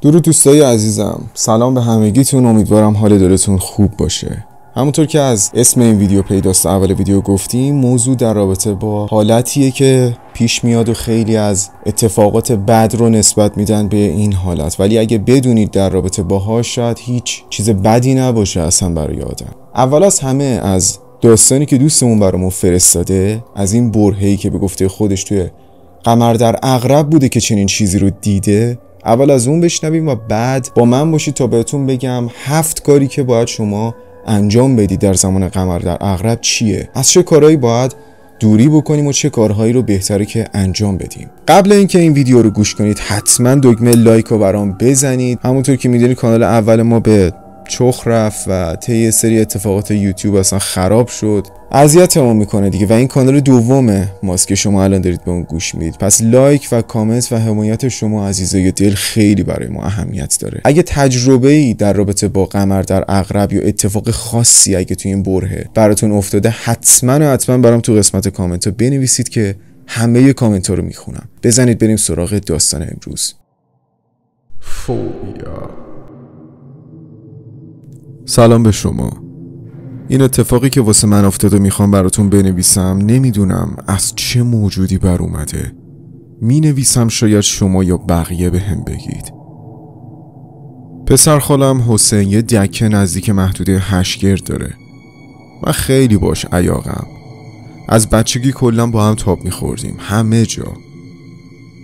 درود دوستای عزیزم، سلام به همگیتون. امیدوارم حال دلتون خوب باشه. همونطور که از اسم این ویدیو پیداست اول ویدیو گفتیم، موضوع در رابطه با حالتیه که پیش میاد و خیلی از اتفاقات بد رو نسبت میدن به این حالت، ولی اگه بدونید در رابطه باهاش شاید هیچ چیز بدی نباشه اصلا برای آدم. اول از همه از داستانی که دوستمون برامون فرستاده، از این برهه‌ای که به گفته خودش توی قمر در عقرب بوده که چنین چیزی رو دیده، اول از اون بشنویم و بعد با من باشید تا بهتون بگم 7 کاری که باید شما انجام بدید در زمان قمر در عقرب چیه، از چه کارهایی باید دوری بکنیم و چه کارهایی رو بهتره که انجام بدیم. قبل اینکه این ویدیو رو گوش کنید حتما دکمه لایک رو برام بزنید. همونطور که میدونید کانال اول ما به چخ رفت و طی سری اتفاقات یوتیوب اصلا خراب شد، اذیتمون میکنه دیگه، و این کانال دوم ماست که شما الان دارید به اون گوش میدید. پس لایک و کامنت و حمایت شما عزیزای دل خیلی برای ما اهمیت داره. اگه تجربه‌ای در رابطه با قمر در عقرب یا اتفاق خاصی اگه توی این برهه براتون افتاده، حتما برام تو قسمت کامنت ها بنویسید که همه کامنت ها رو میخونم. بزنید بریم سراغ داستان امروز. فوبیا. سلام به شما. این اتفاقی که واسه من افتاده میخوام براتون بنویسم، نمیدونم از چه موجودی بر اومده. مینویسم شاید شما یا بقیه به هم بگید. پسر خالم حسین یه دکه نزدیک محدوده 8 گرد داره. من خیلی باش عیاقم. از بچگی کلن با هم تاب میخوردیم همه جا.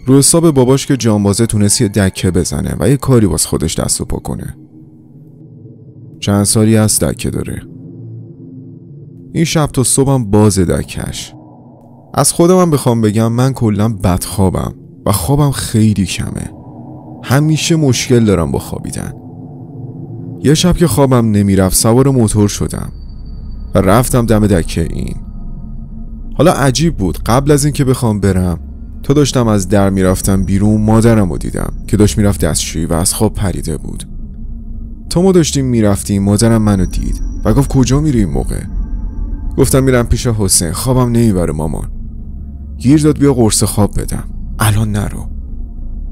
رو حساب باباش که جانبازه تونست یه دکه بزنه و یه کاری واس خودش دست و پا کنه. چند سالی از دکه داره. این شب تا صبحم باز دکش. از خودم بخوام بگم من کلا بدخوابم و خوابم خیلی کمه. همیشه مشکل دارم با خوابیدن. یه شب که خوابم نمیرفت سوار موتور شدم و رفتم دم دکه این. حالا عجیب بود، قبل از این که بخوام برم تا داشتم از در میرفتم بیرون مادرم رو دیدم که داشت میرفت دستشویی و از خواب پریده بود. تا ما داشتیم میرفتیم مادرم منو دید و گفت کجا میری این موقع؟ گفتم میرم پیش حسین، خوابم نمیبره مامان. گیر داد بیا قرص خواب بدم. الان نرو.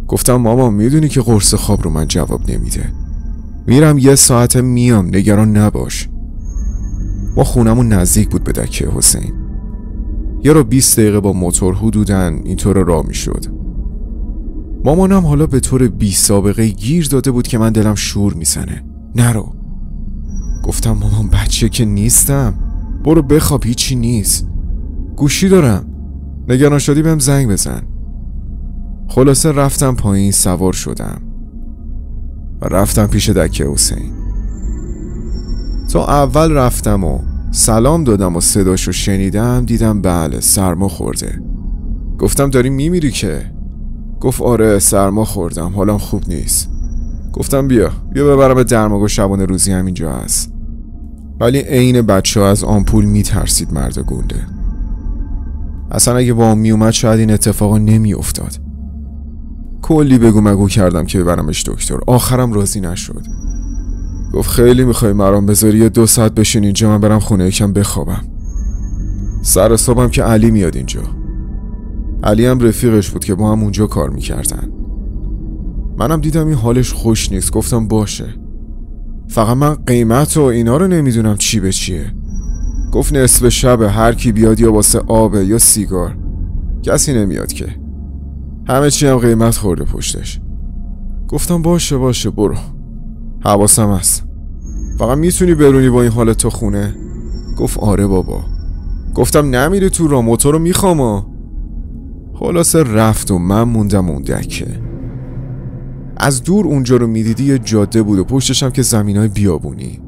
گفتم مامان میدونی که قرص خواب رو من جواب نمیده. میرم 1 ساعت میام، نگران نباش. ما خونمون نزدیک بود به دکه حسین. 20 دقیقه با موتور حدوداً اینطور راه میشد. مامانم حالا به طور بی سابقه گیر داده بود که من دلم شور میزنه. نرو. گفتم مامان بچه که نیستم، برو بخواب، هیچی نیست، گوشی دارم، نگران شدی بهم زنگ بزن. خلاصه رفتم پایین، سوار شدم و رفتم پیش دکه حسین. تا اول رفتم و سلام دادم و صداشو شنیدم، دیدم بله سرما خورده. گفتم داری میمیری که؟ گفت آره سرما خوردم، حالم خوب نیست. گفتم بیا ببرم درماگو شبانه روزی همینجا هست. ولی عین بچه ها از آمپول میترسید مرد گنده. اصلا اگه با هم میومد شاید این اتفاقا نمی افتاد. کلی بگو مگو کردم که ببرمش دکتر، آخرم راضی نشد. گفت خیلی میخوای مرام بذاری 2 ساعت بشین اینجا، من برم خونه یکم بخوابم. سر صبحم که علی میاد اینجا. علی هم رفیقش بود که با هم اونجا کار میکردن. منم دیدم این حالش خوش نیست، گفتم باشه، فقط من قیمت و اینا رو نمیدونم چی به چیه. گفت نصف شب هر کی بیاد یا واسه آبه یا سیگار، کسی نمیاد که، همه چی هم قیمت خورده پشتش. گفتم باشه برو، حواسم هست، فقط میتونی برونی با این حالت تو خونه؟ گفت آره بابا. گفتم نمیری تو راه، موتور رو میخوام. خلاصه رفت و من موندم اون دکه. از دور اونجا رو میدیدی یه جاده بود و پشتش هم که زمینای بیابونی،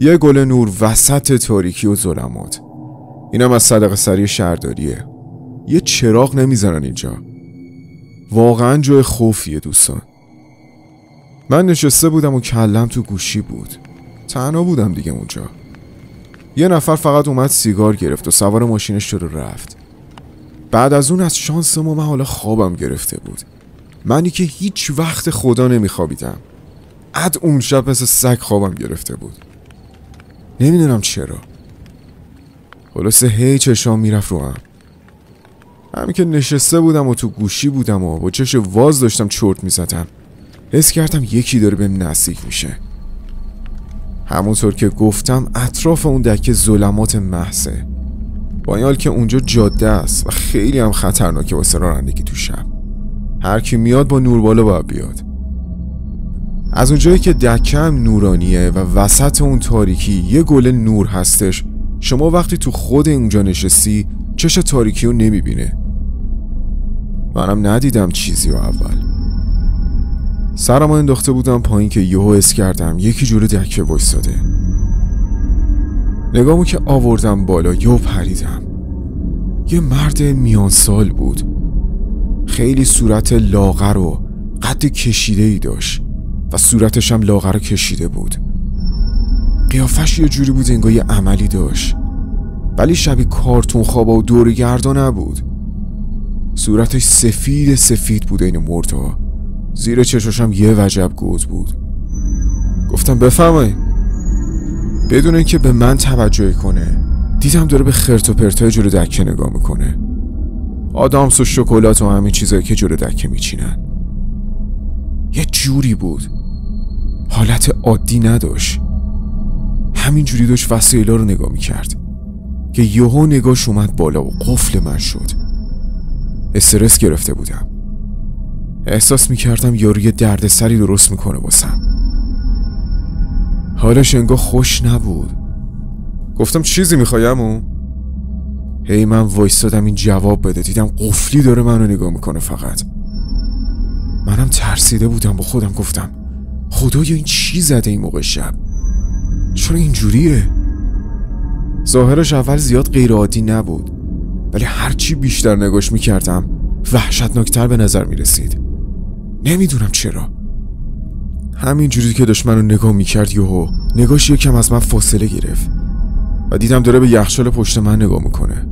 یه گل نور وسط تاریکی و ظلمات. اینم از صدقه سری شهرداریه. یه چراغ نمیزنن اینجا. واقعا جای خوفیه دوستان. من نشسته بودم و کلم تو گوشی بود، تنها بودم دیگه اونجا. یه نفر فقط اومد سیگار گرفت و سوار ماشینش شد و رفت. بعد از اون از شانس ما من حالا خوابم گرفته بود، منی که هیچ وقت خدا نمیخوابیدم. اون شب مثل سگ خوابم گرفته بود، نمیدونم چرا. خلاصه هی چشام میرفت رو هم. همین که نشسته بودم و تو گوشی بودم و با چش واز داشتم چرت میزدم، حس کردم یکی داره بهم نزدیک میشه. همونطور که گفتم اطراف اون دکه ظلمات محضه، با این حال که اونجا جاده است و خیلی هم خطرناکه واسه رانندگی تو شب. هر کی میاد با نور بالا باید بیاد. از اونجایی که دکه هم نورانیه و وسط اون تاریکی یه گل نور هستش، شما وقتی تو خود اونجا نشستی چش تاریکی رو نمیبینه. منم ندیدم چیزی رو اول. سرم انداخته بودم پایین که یهو حس کردم یکی جلو دکه وایساده. نگاهمو که آوردم بالا یهو پریدم. یه مرد میان سال بود. خیلی صورت لاغر و قد کشیده‌ای داشت و صورتش هم لاغر کشیده بود. قیافش یه جوری بود انگار یه عملی داشت، ولی شبیه کارتون خوابا و دورگردا نبود. صورتش سفید بود این مردا. زیر چشاش هم یه وجب گوز بود. گفتم بفرمایید. بدون اینکه به من توجه کنه دیدم داره به خرت و پرتای جلو دکه نگاه میکنه. آدامس و شکلات و همین چیزایی که جلو دکه میچینن. یه جوری بود، حالت عادی نداشت. همین جوری داشت وسایلا رو نگاه میکرد که یهو نگاش اومد بالا و قفل من شد. استرس گرفته بودم. احساس میکردم یارو یه دردسری درست میکنه واسم. حالش انگار خوش نبود. گفتم چیزی میخوای عمو؟ هی من وایستادم این جواب بده. دیدم قفلی داره منو نگاه میکنه فقط. منم ترسیده بودم، با خودم گفتم خدایا این چی زده این موقع شب؟ چرا اینجوریه؟ ظاهرش اول زیاد غیر عادی نبود، ولی هرچی بیشتر نگاش میکردم وحشتناکتر به نظر میرسید. نمیدونم چرا. همین جوری که داشت منو نگاه میکرد یهو نگاش یکم از من فاصله گرفت و دیدم داره به یخچال پشت من نگاه میکنه.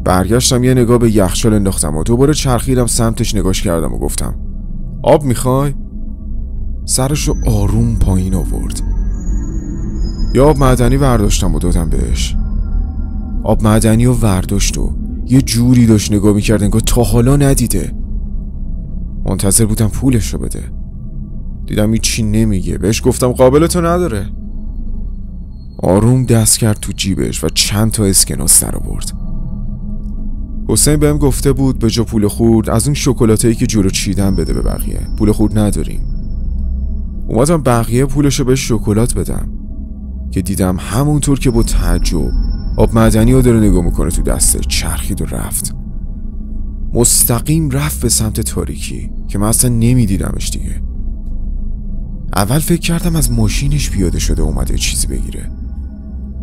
برگشتم یه نگاه به یخچال انداختم و دوباره چرخیدم سمتش نگاش کردم و گفتم آب میخوای؟ سرشو آروم پایین آورد. یه آب معدنی برداشتم و دادم بهش. آب معدنی رو برداشت و یه جوری داشت نگاه میکرد انگار تا حالا ندیده. منتظر بودم پولش رو بده. دیدم هیچی نمیگه. بهش گفتم قابلتو نداره. آروم دست کرد تو جیبش و چند تا اسکناس در آورد. حسین بهم گفته بود به جا پول خورد از اون شکلاتایی که جلو چیدن بده به بقیه. پول خورد نداریم. اومدم بقیه پولشو به شکلات بدم که دیدم همونطور که با تعجب آب معدنی رو داره نگاه میکنه تو دسته، چرخید و رفت. مستقیم رفت به سمت تاریکی که من اصلا نمیدیدمش دیگه. اول فکر کردم از ماشینش پیاده شده اومده چیزی بگیره.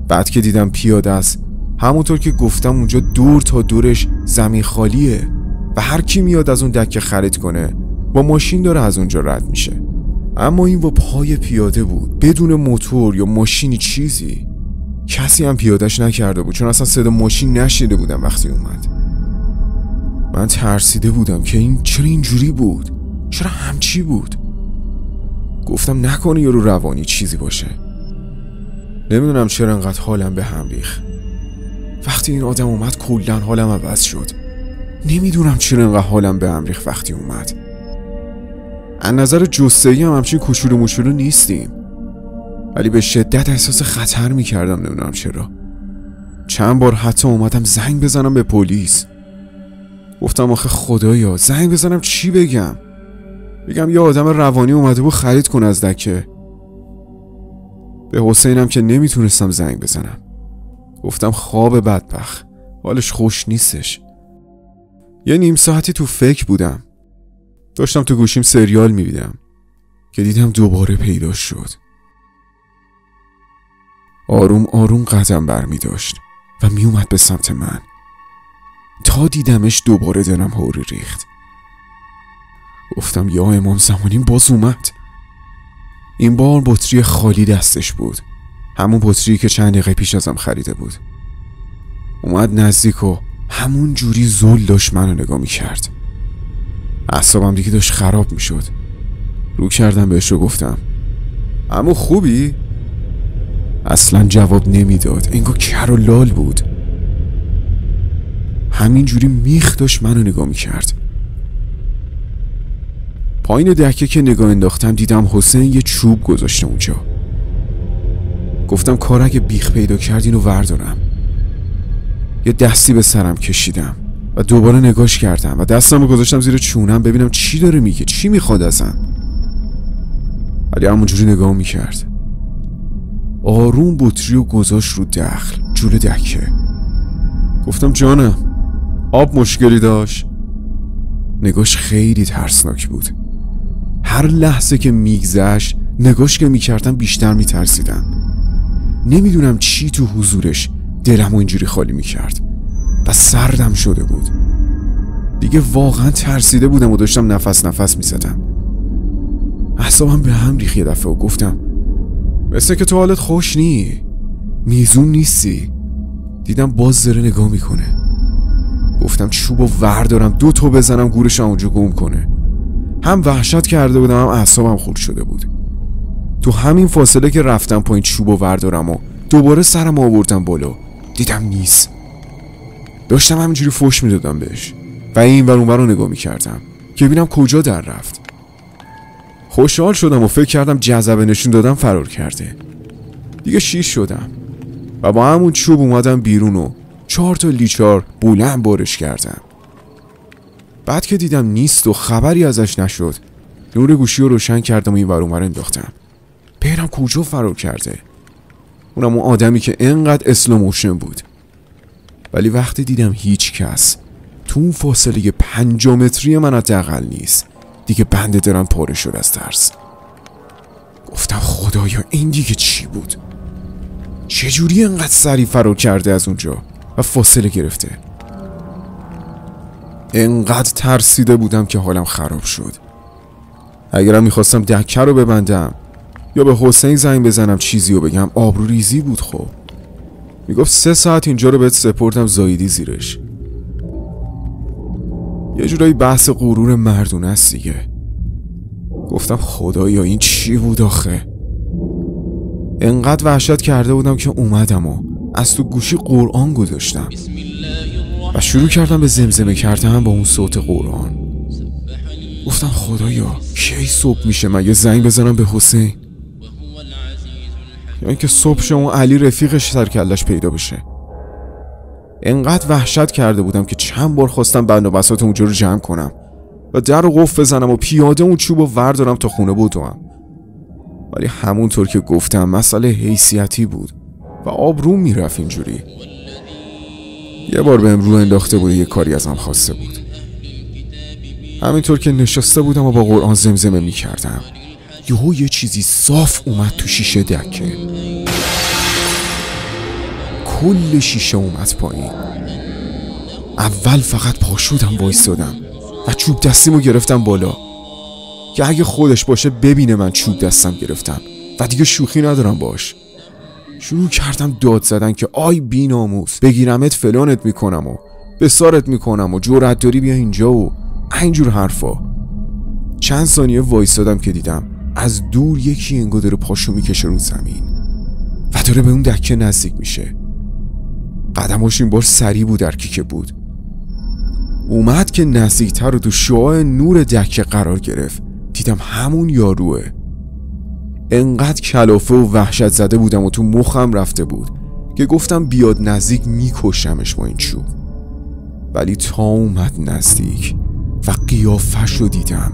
بعد که دیدم پیاده است، همونطور که گفتم اونجا دور تا دورش زمین خالیه و هر کی میاد از اون دکه خرید کنه با ماشین داره از اونجا رد میشه. اما این با پای پیاده بود، بدون موتور یا ماشینی چیزی. کسی هم پیادهش نکرده بود چون اصلا صدا ماشین نشنیده بودم وقتی اومد. من ترسیده بودم که این چرا اینجوری بود؟ چرا همچی بود؟ گفتم نکنه یارو روانی چیزی باشه. نمیدونم چرا انقدر حالم به هم ریخت. وقتی این آدم اومد کلاً حالم عوض شد. نمیدونم چرا انقدر حالم به هم ریخت وقتی اومد. از نظر جثه‌ای هم همچین کوچولو موچولو نیستیم، ولی به شدت احساس خطر میکردم. نمیدونم چرا. چند بار حتی اومدم زنگ بزنم به پلیس. گفتم آخه خدایا زنگ بزنم چی بگم؟ بگم یه آدم روانی اومده بود خرید کنه از دکه. به حسینم که نمیتونستم زنگ بزنم. گفتم خواب بدبخت، حالش خوش نیستش. یه نیم ساعتی تو فکر بودم. داشتم تو گوشیم سریال میبیدم که دیدم دوباره پیدا شد. آروم آروم قدم برمی داشت و می اومد به سمت من. تا دیدمش دوباره دلم هوری ریخت. گفتم یا امام زمانی باز اومد. این بار بطری خالی دستش بود، همون بطری که چند دقیقه پیش ازم خریده بود. اومد نزدیک و همون جوری زل داشت منو نگاه می کرد. اعصابم دیگه داشت خراب می شد. رو کردم بهش و گفتم عمو خوبی؟ اصلا جواب نمیداد، انگار کر و لال بود. همین جوری میخ داشت منو نگاه میکرد. پایین دکه که نگاه انداختم دیدم حسین یه چوب گذاشته اونجا. گفتم کار اگه بیخ پیدا کرد اینو وردارم. یه دستی به سرم کشیدم و دوباره نگاش کردم و دستمو گذاشتم زیر چونم ببینم چی داره میگه، چی میخواد ازم. ولی همونجوری نگاه میکرد. آروم بطری و گذاشت رو دخل جلو دکه. گفتم جانم آب مشکلی داشت؟ نگاش خیلی ترسناک بود. هر لحظه که میگذشت نگاش که میکردم بیشتر میترسیدم. نمیدونم چی تو حضورش دلمو اینجوری خالی میکرد و سردم شده بود. دیگه واقعا ترسیده بودم و داشتم نفس میزدم. اعصابم به هم ریخت یه دفعه و گفتم مثل که تو حالت خوش میزون نیستی. دیدم باز داره نگاه میکنه. گفتم چوبو وردارم 2 تا بزنم گورش اونجا گم کنه. هم وحشت کرده بودم هم اعصابم خورد شده بود. تو همین فاصله که رفتم پایین چوبو وردارم و دوباره سرم آوردم بالا دیدم نیست. داشتم همینجوری فوش میدادم بهش و این ور اون ور رو نگاه میکردم که ببینم کجا در رفت. خوشحال شدم و فکر کردم جذبه نشون دادم فرار کرده. دیگه شیش شدم و با همون چوب اومدم بیرون و 4 تا لیچار بلند بارش کردم. بعد که دیدم نیست و خبری ازش نشد نور گوشی رو روشن کردم و این ور اون ور انداختم ببینم کجا فرار کرده. اونم اون آدمی که انقدر اسلو موشن بود. ولی وقتی دیدم هیچ کس تو اون فاصله 5 متری من حداقل نیست دیگه بنده دارم پاره شد از ترس. گفتم خدایا این دیگه چی بود؟ چجوری انقدر سریع فرار کرده از اونجا و فاصله گرفته؟ انقدر ترسیده بودم که حالم خراب شد. اگرم میخواستم دکه رو ببندم یا به حسین زنگ بزنم چیزی رو بگم آبرو ریزی بود. خب میگفت 3 ساعت اینجا رو بهت سپردم زایدی زیرش. یه جورایی بحث غرور مردونه است دیگه. گفتم خدایا این چی بود آخه؟ انقدر وحشت کرده بودم که اومدم و از تو گوشی قرآن گذاشتم و شروع کردم به زمزمه کردن با اون صوت قرآن. گفتم خدایا کی صبح میشه من یه زنگ بزنم به حسین یا اینکه صبح شه اون علی رفیقش سرکلش پیدا بشه. انقدر وحشت کرده بودم که چند بار خواستم بند و بساط اونجا رو جمع کنم و در رو قفل بزنم و پیاده اون چوب رو وردارم تا خونه بدوم. ولی همونطور که گفتم مسئله حیثیتی بود و آبروم میرفت اینجوری. یه بار بهم رو انداخته بود یه کاری ازم خواسته بود. همینطور که نشسته بودم و با قرآن زمزمه میکردم یهو یه چیزی صاف اومد تو شیشه دکه. کل شیشه اومد پایین. اول فقط پا شدم وایسادم و چوب دستیمو گرفتم بالا که اگه خودش باشه ببینه من چوب دستم گرفتم و دیگه شوخی ندارم باش. شروع کردم داد زدن که آی بی ناموس بگیرمت فلانت میکنم و بسارت میکنم و جرأت داری بیا اینجا و اینجور حرفا. چند ثانیه وایسادم که دیدم از دور یکی انگار داره پاشو میکشه رو زمین و داره به اون دکه نزدیک میشه. قدماش این بار سریع بود، درکی که بود. اومد که نزدیکتر و تو شعاع نور دکه قرار گرفت. دیدم همون یاروه. انقدر کلافه و وحشت زده بودم و تو مخم رفته بود که گفتم بیاد نزدیک میکشمش با این چوب. ولی تا اومد نزدیک و قیافش رو دیدم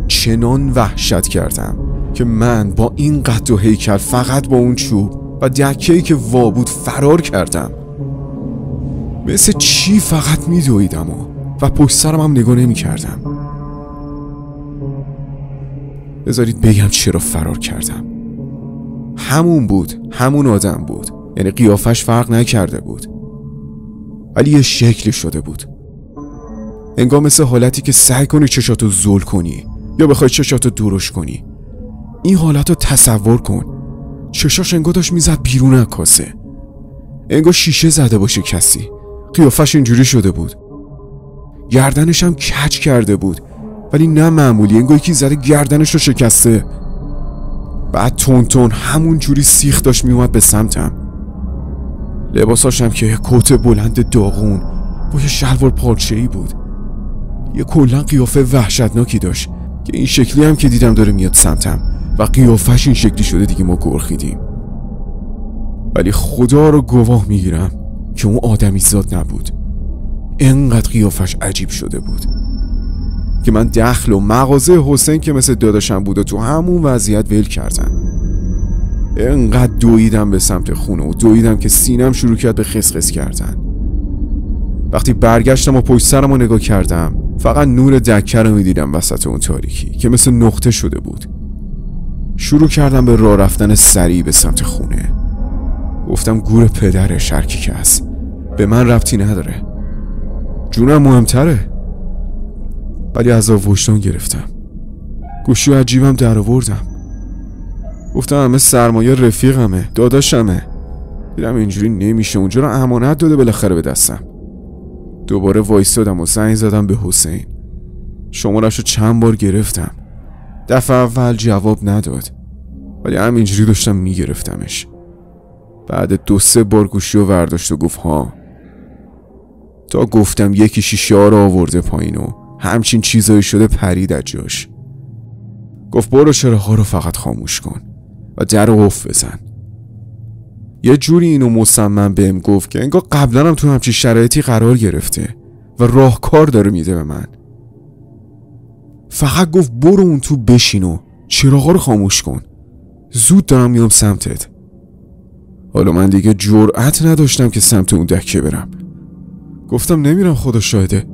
چنان وحشت کردم که من با این قد و هیکل فقط با اون چوب و دکه‌ای که وا بود فرار کردم. مثل چی فقط میدویدم و پشت سرم هم نگاه نمی کردم. بذارید بگم چرا فرار کردم. همون بود، همون آدم بود، یعنی قیافش فرق نکرده بود ولی یه شکلی شده بود. انگار مثل حالتی که سعی کنی چشاتو زل کنی یا بخوای چشاتو درشت کنی. این حالت رو تصور کن. چشاش انگار داشت میزد بیرون از کاسه، انگار شیشه زده باشه کسی. قیافش اینجوری شده بود. گردنش هم کج کرده بود ولی نه معمولی، انگار یکی زده گردنش رو شکسته. بعد تون همون جوری سیخ داشت میومد به سمتم. لباساش هم که کت بلند داغون با یه شلوار پارچه‌ای بود. یه کلا قیافه وحشتناکی داشت که این شکلی هم که دیدم داره میاد سمتم و قیافش این شکلی شده دیگه ما گرخیدیم. ولی خدا رو گواه میگیرم که اون آدمی زاد نبود. انقدر قیافش عجیب شده بود که من دخل و مغازه حسین که مثل داداشم بود و تو همون وضعیت ول کردن. انقدر دویدم به سمت خونه و دویدم که سینم شروع کرد به خسخس کردن. وقتی برگشتم و پشت سرم رو نگاه کردم فقط نور دکه رو میدیدم وسط اون تاریکی که مثل نقطه شده بود. شروع کردم به راه رفتن سریع به سمت خونه. گفتم گور پدرش هر کی که هست، به من ربطی نداره، جونم مهمتره. ولی عذاب وجدان گرفتم. گوشی و عجیبم در آوردم. گفتم همه سرمایه رفیقمه، داداشمه. دیدم اینجوری نمیشه، اونجا رو امانت داده بالاخره به دستم. دوباره وایسادم و زنگ زدم به حسین. شماره‌شو چند بار گرفتم. دفعه اول جواب نداد، ولی همینجوری داشتم میگرفتمش. بعد 2-3 بار گوشی رو برداشت و گفت ها. تا گفتم یکی شیشه ها رو آورده پایین و همچین چیزایی شده پرید از جاش. گفت برو چراغ‌ها رو فقط خاموش کن و در رو قفل بزن. یه جوری اینو مصمم بهم گفت که انگار قبلا هم تو همچین شرایطی قرار گرفته و راهکار داره میده به من. فقط گفت برو اون تو بشین و چراغ‌ها رو خاموش کن، زود دارم میام سمتت. حالا من دیگه جرأت نداشتم که سمت اون دکه برم. گفتم نمیرم، خدا شاهده،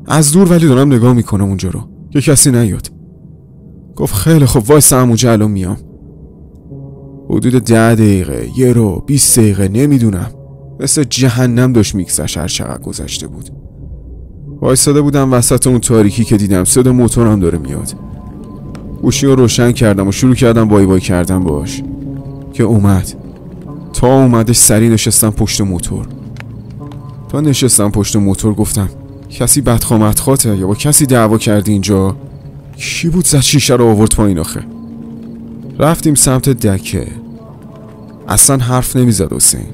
از دور ولی دارم نگاه میکنم اونجا رو که کسی نیاد. گفت خیلی خب وایسا همونجا الان میام. حدود 10 دقیقه 1 رو 20 دقیقه نمیدونم، مثل جهنم داشت میکسش هر چقدر گذشته بود. وایساده بودم وسط اون تاریکی که دیدم صدا موتورم داره میاد. گوشی رو روشن کردم و شروع کردم بای بای کردم باش که اومد. تا اومدش سری نشستم پشت موتور. تا نشستم پشت موتور گفتم کسی بدخوامتخاته یا با کسی دعوا کردی اینجا؟ کی بود زد شیشه رو آورد پایین آخه؟ رفتیم سمت دکه. اصلا حرف نمیزد حسین.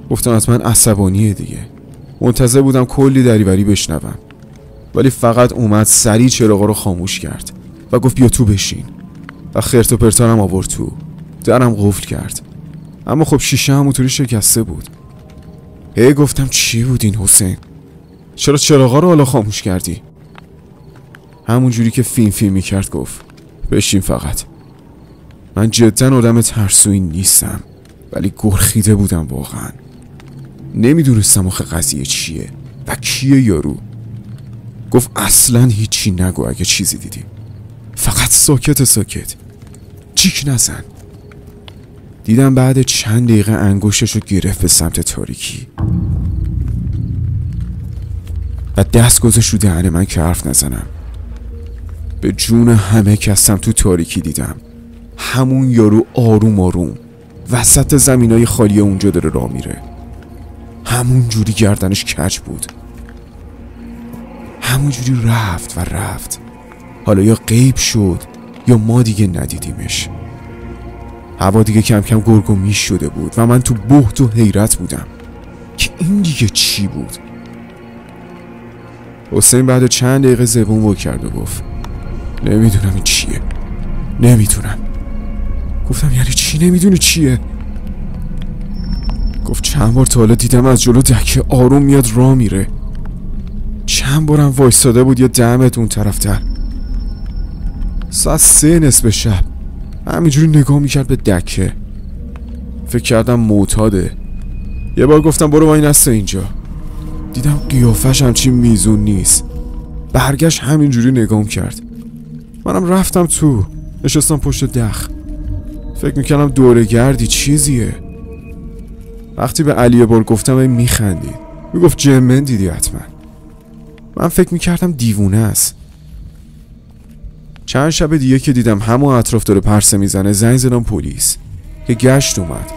گفتم حتما عصبانیه دیگه. منتظر بودم کلی دریوری بشنوم، ولی فقط اومد سریع چراغا رو خاموش کرد و گفت بیا تو بشین و خرت و پرتارم آورد تو. درم قفل کرد، اما خب شیشه همونطوری شکسته بود. گفتم چی بود این حسین؟ چرا چراغا رو حالا خاموش کردی؟ همون جوری که فیلم میکرد گفت بشین فقط. من جدا آدم ترسویی نیستم، ولی گرخیده بودم واقعا. نمیدونستم آخه قضیه چیه و کیه یارو. گفت اصلا هیچی نگو اگه چیزی دیدی، فقط ساکت جیک نزن. دیدم بعد چند دقیقه انگشتشو گرفت به سمت تاریکی و دست گذاشت رو دهن من که حرف نزنم. به جون همه کسم تو تاریکی دیدم همون یارو آروم آروم وسط زمینای خالی اونجا داره راه میره. همون جوری گردنش کج بود، همون جوری رفت. حالا یا غیب شد یا ما دیگه ندیدیمش. هوا دیگه کم کم گرگومیش شده بود و من تو بهت و حیرت بودم که این دیگه چی بود. حسین بعد چند دقیقه زبون وا کرد و گفت نمیدونم این چیه، نمیدونم. گفتم یعنی چی نمیدونی چیه؟ گفت چند بار تا حالا دیدم از جلو دکه آروم میاد راه میره. چند بارم وایستاده بود یه دمت اون طرفتر. ساعت 3 نصف شب همینجوری نگاه میکرد به دکه. فکر کردم معتاده. یه بار گفتم برو وای نسته اینجا. دیدم قیافش همچین میزون نیست. برگشت همینجوری نگام کرد. منم رفتم تو، نشستم پشت دخ. فکر میکردم دوره گردی چیزیه. وقتی به علی بار گفتم این میخندید، میگفت جمن دیدی حتما. من فکر میکردم دیوونه است. چند شب دیگه که دیدم همون اطراف داره پرسه میزنه زنگ زدم پلیس که گشت اومد.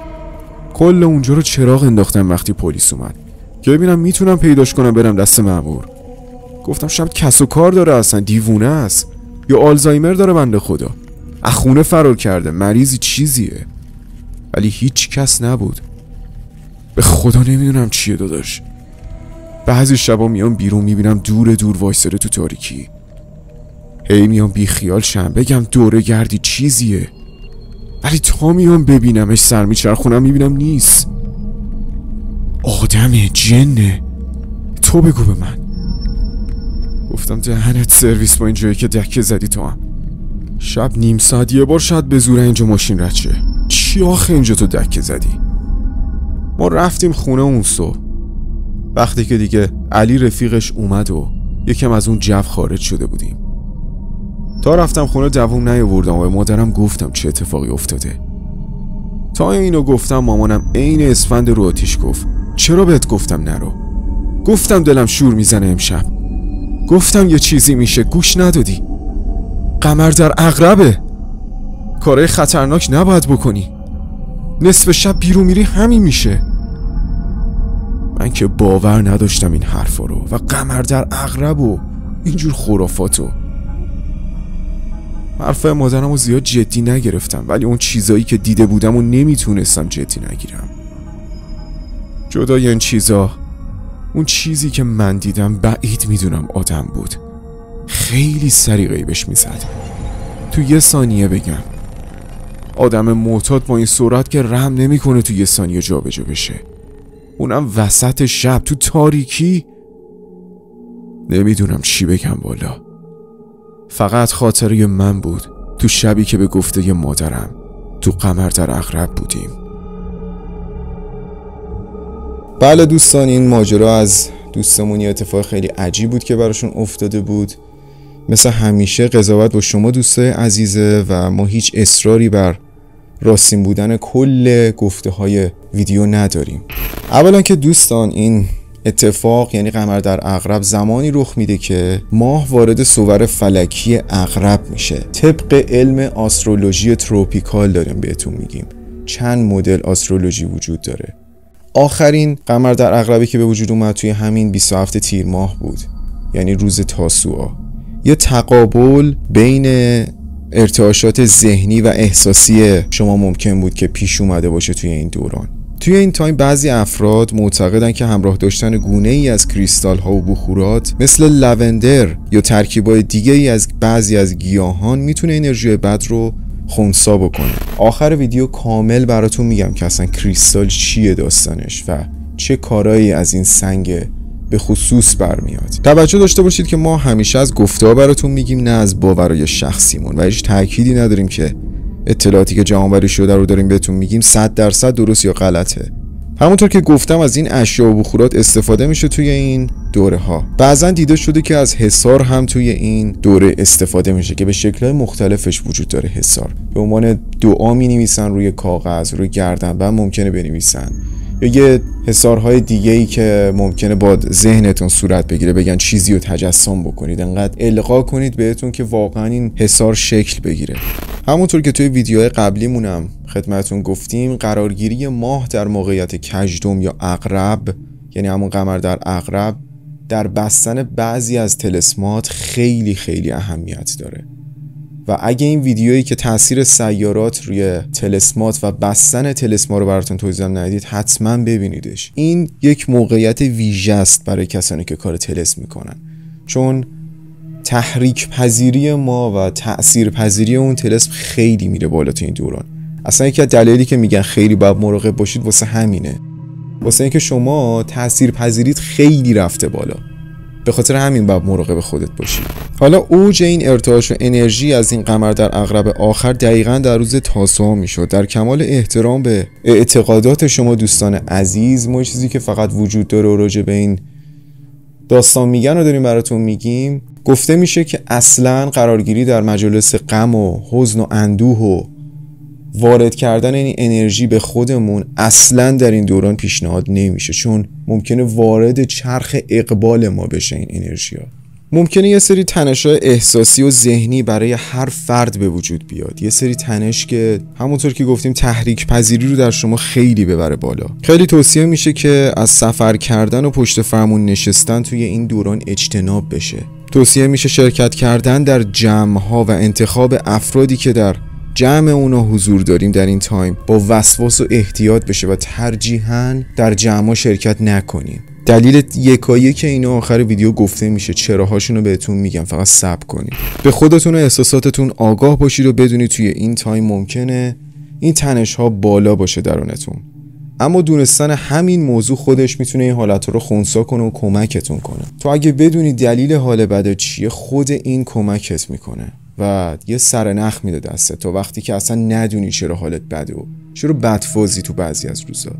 کل اونجا رو چراغ انداختم وقتی پلیس اومد که ببینم میتونم پیداش کنم برم دست مأمور. گفتم شاید کس و کار داره، اصلا دیوونه است یا آلزایمر داره بنده خدا، از خونه فرار کرده، مریضی چیزیه. ولی هیچ کس نبود. به خدا نمیدونم چیه داداش. بعضی شبا میام بیرون میبینم دور وایساده تو تاریکی. هی میام بی خیال شم بگم دوره گردی چیزیه، ولی تا میام ببینمش سر میچرخونم میبینم نیست. آدمه، جنه. تو بگو به من. گفتم دهنت سرویس با این جایی که دکه زدی تو هم. شب نیم ساعت یه بار شاید به زور اینجا ماشین رد شه. چی آخه اینجا تو دکه زدی؟ ما رفتیم خونه اون صبح، وقتی که دیگه علی رفیقش اومد و یکم از اون جو خارج شده بودیم. تا رفتم خونه دووم نیاوردم و به مادرم گفتم چه اتفاقی افتاده. تا اینو گفتم مامانم عین اسفند رو آتیش گفت چرا بهت گفتم نرو؟ گفتم دلم شور میزنه امشب. گفتم یه چیزی میشه، گوش ندادی. قمر در عقربه. کارهای خطرناک نباید بکنی. نصف شب بیرون میری همین میشه. من که باور نداشتم این حرفا رو و قمر در عقرب و اینجور خرافاتو. حرفای مادرم رو زیاد جدی نگرفتم، ولی اون چیزایی که دیده بودم و نمیتونستم جدی نگیرم. جدای این چیزا، اون چیزی که من دیدم بعید میدونم آدم بود. خیلی سریع غیبش میزد. تو یه ثانیه بگم آدم معتاد با این سرعت که رحم نمیکنه تو یه ثانیه جا به جا بشه، اونم وسط شب تو تاریکی. نمیدونم چی بگم والا. فقط خاطره من بود تو شبی که به گفته مادرم تو قمر در عقرب بودیم. بله دوستان، این ماجرا از دوستمون یه اتفاق خیلی عجیب بود که براشون افتاده بود. مثل همیشه قضاوت با شما دوستای عزیزه و ما هیچ اصراری بر راستین بودن کل گفته های ویدیو نداریم. اولا که دوستان این اتفاق یعنی قمر در عقرب زمانی رخ میده که ماه وارد صور فلکی عقرب میشه. طبق علم آسترولوژی تروپیکال داریم بهتون میگیم. چند مدل آسترولوژی وجود داره. آخرین قمر در عقربی که به وجود اومد توی همین 27 تیر ماه بود، یعنی روز تاسوعا. یه تقابل بین ارتعاشات ذهنی و احساسی شما ممکن بود که پیش اومده باشه توی این دوران. توی این تایم بعضی افراد معتقدن که همراه داشتن گونه‌ای از کریستال ها و بخورات مثل لوندر یا ترکیبای دیگه‌ای از بعضی از گیاهان میتونه انرژی بد رو خنثی بکنه. آخر ویدیو کامل براتون میگم که اصلا کریستال چیه داستانش و چه کارایی از این سنگ به خصوص برمیاد. توجه داشته باشید که ما همیشه از گفته‌ها براتون میگیم، نه از باورهای شخصیمون، و هیچ تأکیدی نداریم که اطلاعاتی که جمع‌آوری شده رو داریم بهتون میگیم 100% درست یا غلطه. همونطور که گفتم از این اشیا و بخورات استفاده میشه توی این دوره ها. بعضا دیده شده که از حصار هم توی این دوره استفاده میشه که به شکل‌های مختلفش وجود داره. حصار به عنوان دعا می‌نویسن روی کاغذ، روی گردنبند ممکنه بنویسن، یا یه حصارهای دیگه‌ای که ممکنه با ذهنتون صورت بگیره، بگن چیزی رو تجسم بکنید، انقدر القا کنید بهتون که واقعا این حصار شکل بگیره. همونطور که توی ویدیوهای قبلیمونم خدمتتون گفتیم، قرارگیری ماه در موقعیت کژدم یا عقرب، یعنی همون قمر در عقرب، در بستن بعضی از طلسمات خیلی خیلی اهمیت داره. و اگه این ویدیویی که تاثیر سیارات روی طلسمات و بستن طلسما رو براتون توضیح ندید، حتما ببینیدش. این یک موقعیت ویژه است برای کسانی که کار طلسم میکنن، چون تحریک پذیری ما و تأثیر پذیری اون طلسم خیلی میره بالا تو این دوران. اصلا یکی از دلایلی که میگن خیلی باید مراقب باشید واسه همینه، واسه اینکه شما تأثیر پذیریت خیلی رفته بالا، به خاطر همین باید مراقب خودت باشی. حالا اوج این ارتعاش و انرژی از این قمر در عقرب آخر دقیقاً در روز تاسوعا میشد. در کمال احترام به اعتقادات شما دوستان عزیز، ما چیزی که فقط وجود داره و راجع به این داستان میگن رو داریم براتون میگیم. گفته میشه که اصلاً قرارگیری در مجالس غم و حزن و اندوه و وارد کردن این انرژی به خودمون اصلاً در این دوران پیشنهاد نمیشه، چون ممکنه وارد چرخ اقبال ما بشه. این انرژی ها ممکنه یه سری تنش‌های احساسی و ذهنی برای هر فرد به وجود بیاد، یه سری تنش که همونطور که گفتیم تحریک پذیری رو در شما خیلی ببره بالا. خیلی توصیه میشه که از سفر کردن و پشت فرمون نشستن توی این دوران اجتناب بشه. توصیه میشه شرکت کردن در جمع‌ها و انتخاب افرادی که در جمع اونا حضور داریم در این تایم با وسواس و احتیاط بشه و ترجیحاً در جمع شرکت نکنیم. دلیل یکایی که اینا آخر ویدیو گفته میشه، چراهاشون رو بهتون میگم، فقط صبر کنید. به خودتون و احساساتتون آگاه باشید و بدونید توی این تایم ممکنه این تنش ها بالا باشه درونتون، اما دونستن همین موضوع خودش میتونه این حالت رو خنثی کنه و کمکتون کنه. تو اگه بدونی دلیل حال بده چیه، خود این کمکت میکنه و یه سرنخ میده دسته تا وقتی که اصلا ندونی چرا حالت بده و چرا بدفازی تو بعضی از روزا.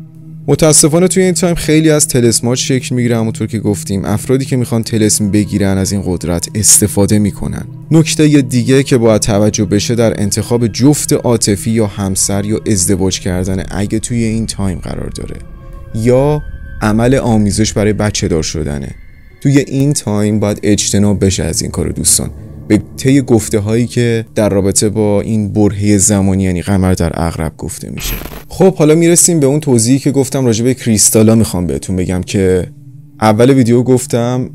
متاسفانه توی این تایم خیلی از طلسمات شکل میگیره، همونطور که گفتیم افرادی که میخوان طلسم بگیرن از این قدرت استفاده میکنن. نکته دیگه که باید توجه بشه در انتخاب جفت عاطفی یا همسر یا ازدواج کردن اگه توی این تایم قرار داره، یا عمل آمیزش برای بچه دار شدنه. توی این تایم باید اجتناب بشه از این کارو دوستان، به طی گفته هایی که در رابطه با این برهه زمانی یعنی قمر در عقرب گفته میشه. خب حالا میرسیم به اون توضیحی که گفتم راجع به کریستالا. میخوام بهتون بگم که اول ویدیو گفتم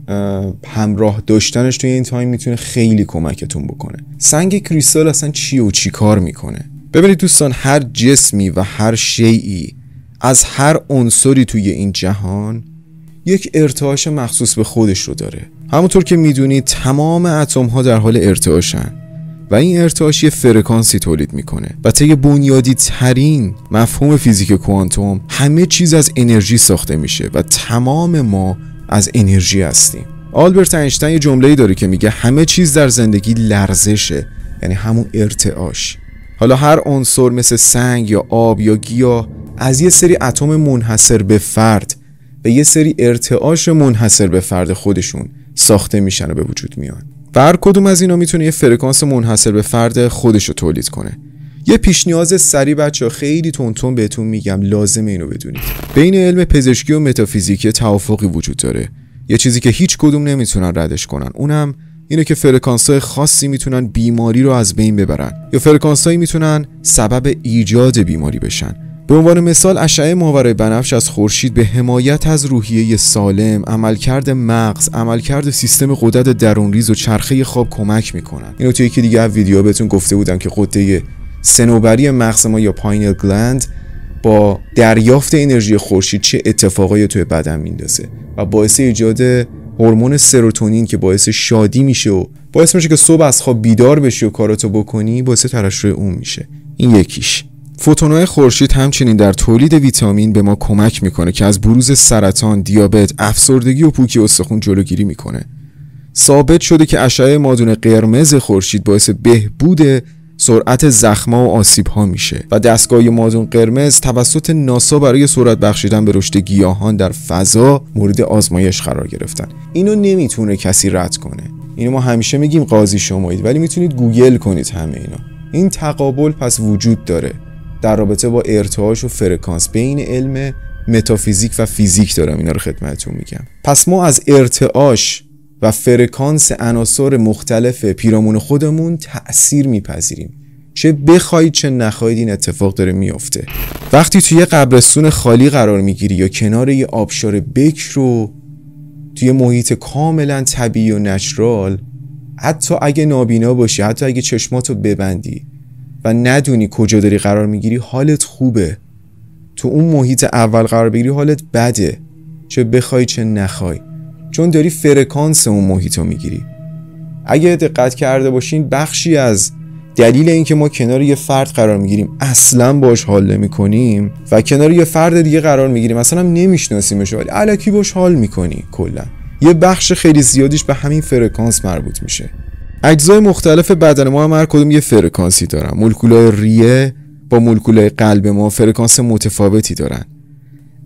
همراه داشتنش توی این تایم میتونه خیلی کمکتون بکنه. سنگ کریستال اصلا چی و چی کار میکنه؟ ببینید دوستان، هر جسمی و هر شیئی از هر عنصری توی این جهان یک ارتعاش مخصوص به خودش رو داره. همونطور که میدونید تمام اتم ها در حال ارتعاشن و این ارتعاش یه فرکانسی تولید میکنه و طی بنیادی ترین مفهوم فیزیک کوانتوم همه چیز از انرژی ساخته میشه و تمام ما از انرژی هستیم. آلبرت اینشتین یه جمله‌ای داره که میگه همه چیز در زندگی لرزشه، یعنی همون ارتعاش. حالا هر عنصر مثل سنگ یا آب یا گیاه از یه سری اتم منحصر به فرد و یه سری ارتعاش منحصر به فرد خودشون ساخته میشن و به وجود میان و هر کدوم از اینا میتونه یه فرکانس منحصر به فرد خودش رو تولید کنه. یه پیش نیاز سریع بچه‌ها، خیلی تونتون بهتون میگم، لازمه اینو بدونید. بین علم پزشکی و متافیزیک توافقی وجود داره، یه چیزی که هیچ کدوم نمیتونن ردش کنن، اونم اینه که فرکانس‌های خاصی میتونن بیماری رو از بین ببرن یا فرکانس‌هایی میتونن سبب ایجاد بیماری بشن. به عنوان مثال اشعه ماورای بنفش از خورشید به حمایت از روحیه سالم، عملکرد مغز، عملکرد سیستم غدد درونریز و چرخه خواب کمک میکنن. اینو توی یکی دیگه از ویدیوها بهتون گفته بودم که غده صنوبری مغز ما یا پاینل گلند با دریافت انرژی خورشید چه اتفاقایی توی بدن میندازه و باعث ایجاد هورمون سروتونین که باعث شادی میشه و باعث میشه که صبح از خواب بیدار بشی و کاراتو بکنی، باعث ترشح اون میشه. این یکیش. فوتون‌های خورشید همچنین در تولید ویتامین به ما کمک میکنه که از بروز سرطان، دیابت، افسردگی و پوکی استخوان جلوگیری میکنه. ثابت شده که اشعه مادون قرمز خورشید باعث بهبود سرعت زخم‌ها و آسیب‌ها میشه و دستگاه مادون قرمز توسط ناسا برای سرعت بخشیدن به رشد گیاهان در فضا مورد آزمایش قرار گرفتن. اینو نمیتونه کسی رد کنه. اینو ما همیشه میگیم قاضی شمایید، ولی میتونید گوگل کنید همه اینا. این تقابل پس وجود داره در رابطه با ارتعاش و فرکانس. بین علم متافیزیک و فیزیک دارم اینا رو خدمتتون میگم. پس ما از ارتعاش و فرکانس عناصر مختلف پیرامون خودمون تأثیر میپذیریم، چه بخواید چه نخواید این اتفاق داره میفته. وقتی توی قبرستون خالی قرار میگیری یا کنار یه آبشار بکر رو توی محیط کاملا طبیعی و نچرال، حتی اگه نابینا باشی، حتی اگه چشماتو ببندی و ندونی کجا داری قرار میگیری، حالت خوبه. تو اون محیط اول قرار بگیری حالت بده، چه بخوای چه نخوای، چون داری فرکانس اون محیط رو میگیری. اگه دقت کرده باشین بخشی از دلیل اینکه ما کنار یه فرد قرار میگیریم اصلا باش حال نمی کنیم و کنار یه فرد دیگه قرار میگیریم اصلا هم نمیشناسیمش ولی الکی باش حال میکنی، کلا یه بخش خیلی زیادیش به همین فرکانس مربوط میشه. اجزای مختلف بدن ما هم هر کدوم یه فرکانسی دارن. مولکولای ریه با مولکولای قلب ما فرکانس متفاوتی دارن.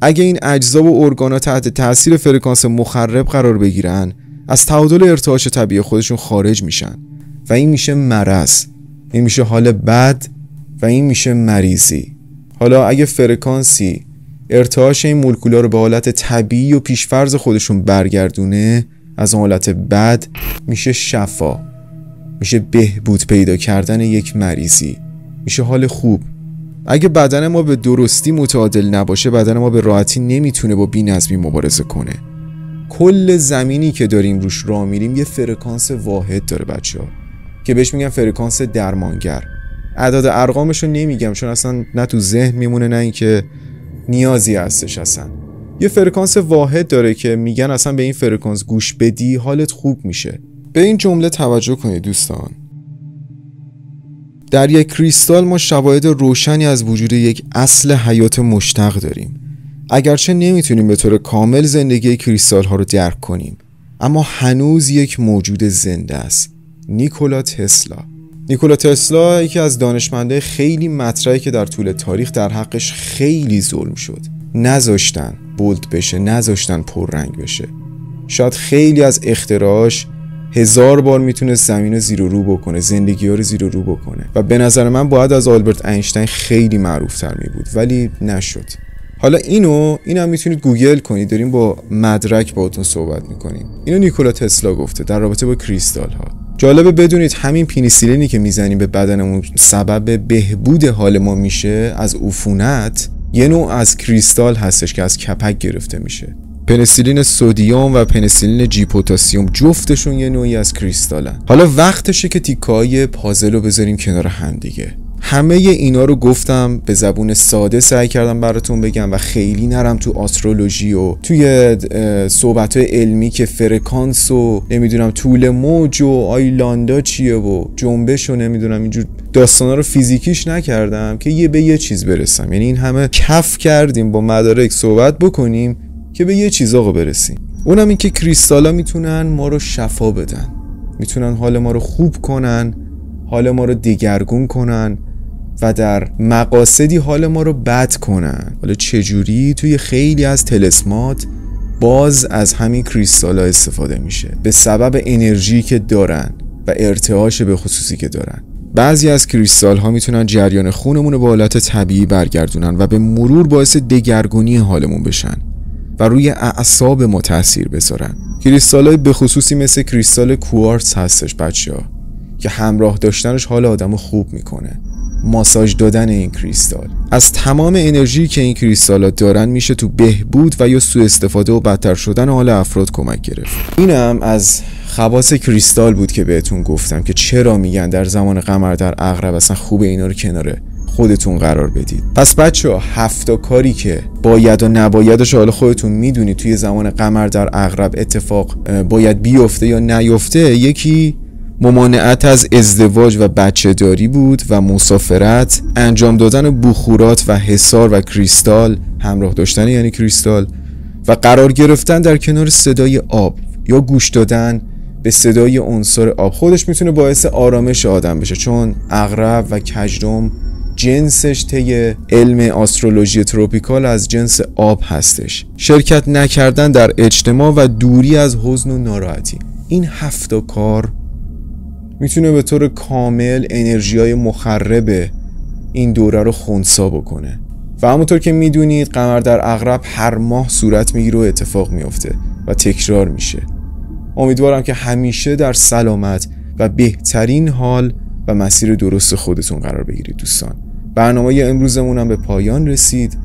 اگه این اجزا و ارگانا تحت تاثیر فرکانس مخرب قرار بگیرن، از تعادل ارتعاش طبیعی خودشون خارج میشن و این میشه مرض، این میشه حال بد و این میشه مریضی. حالا اگه فرکانسی ارتعاش این مولکولا رو به حالت طبیعی و پیشفرض خودشون برگردونه، از حالت بد میشه شفا، میشه بهبود پیدا کردن یک مریضی، میشه حال خوب. اگه بدن ما به درستی متعادل نباشه، بدن ما به راحتی نمیتونه با بی‌نظمی مبارزه کنه. کل زمینی که داریم روش راه میریم یه فرکانس واحد داره بچه‌ها که بهش میگن فرکانس درمانگر. اعداد ارقامش رو نمیگم چون اصلا نه تو ذهن میمونه نه اینکه نیازی هستش اصلا، یه فرکانس واحد داره که میگن اصلا به این فرکانس گوش بدی حالت خوب میشه. به این جمله توجه کنید دوستان. در یک کریستال ما شواهد روشنی از وجود یک اصل حیات مشتق داریم. اگرچه نمیتونیم به طور کامل زندگی کریستال ها رو درک کنیم، اما هنوز یک موجود زنده است. نیکولا تسلا یکی از دانشمندای خیلی مطرحی که در طول تاریخ در حقش خیلی ظلم شد. نذاشتن بولد بشه، نذاشتن پررنگ بشه. شاید خیلی از اختراعاش 1000 بار میتونه زمین رو زیر و رو بکنه، زندگی ها رو زیر و رو بکنه و به نظر من باید از آلبرت اینشتین خیلی معروفتر می بود، ولی نشد. حالا اینم میتونید گوگل کنید، داریم با مدرک باهاتون صحبت میکنیم. اینو نیکولا تسلا گفته در رابطه با کریستال ها. جالبه بدونید همین پنیسیلینی که میزنیم به بدنمون سبب بهبود حال ما میشه از عفونت، یه نوع از کریستال هستش که از کپک گرفته میشه. پنیسیلین سدیم و پنیسیلین جی پتاسیم جفتشون یه نوعی از کریستالن. حالا وقتشه که تیکای پازل رو بذاریم کنار هم دیگه. همه اینا رو گفتم، به زبون ساده سعی کردم براتون بگم و خیلی نرم تو آسترولوژی و توی صحبت‌های علمی که فرکانس و نمیدونم طول موج و آیلاندا چیه و جنبش و نمیدونم اینجور داستانا رو فیزیکیش نکردم که یه به یه چیز برسم. یعنی این همه کف کردیم با مدارک صحبت بکنیم که به یه چیز آقا برسیم. اونم این که کریستالا میتونن ما رو شفا بدن، میتونن حال ما رو خوب کنن، حال ما رو دگرگون کنن و در مقاصدی حال ما رو بد کنن. حالا چجوری؟ توی خیلی از طلسمات باز از همین کریستالا استفاده میشه به سبب انرژی که دارن و ارتعاش به خصوصی که دارن. بعضی از کریستال ها میتونن جریان خونمون رو به حالت طبیعی برگردونن و به مرور باعث دگرگونی حالمون بشن و روی اعصاب ما تاثیر بذارن. کریستالای به خصوصی مثل کریستال کوارتز هستش بچه‌ها که همراه داشتنش حال آدمو خوب میکنه. ماساژ دادن این کریستال از تمام انرژی که این کریستالا دارن میشه تو بهبود و یا سوء استفاده و بدتر شدن حال افراد کمک گرفت. اینم از خواص کریستال بود که بهتون گفتم که چرا میگن در زمان قمر در عقرب اصلا خوبه اینا رو کنار خودتون قرار بدید. پس بچه‌ها 7 کاری که باید و نبایدش حالا خودتون میدونید توی زمان قمر در عقرب اتفاق باید بیفته یا نیفته. یکی ممانعت از ازدواج و بچه داری بود و مسافرت، انجام دادن بخورات و حصار و کریستال، همراه داشتن یعنی کریستال، و قرار گرفتن در کنار صدای آب یا گوش دادن به صدای عنصر آب. خودش میتونه باعث آرامش آدم بشه، چون عقرب و کژدم جنسش طی علم آسترولوژی تروپیکال از جنس آب هستش. شرکت نکردن در اجتماع و دوری از حزن و ناراحتی. این 7 کار میتونه به طور کامل انرژی‌های مخرب این دوره رو خنثی بکنه. و همونطور که میدونید قمر در عقرب هر ماه صورت میگیره و اتفاق میفته و تکرار میشه. امیدوارم که همیشه در سلامت و بهترین حال و مسیر درست خودتون قرار بگیرید دوستان. برنامه امروزمون هم به پایان رسید.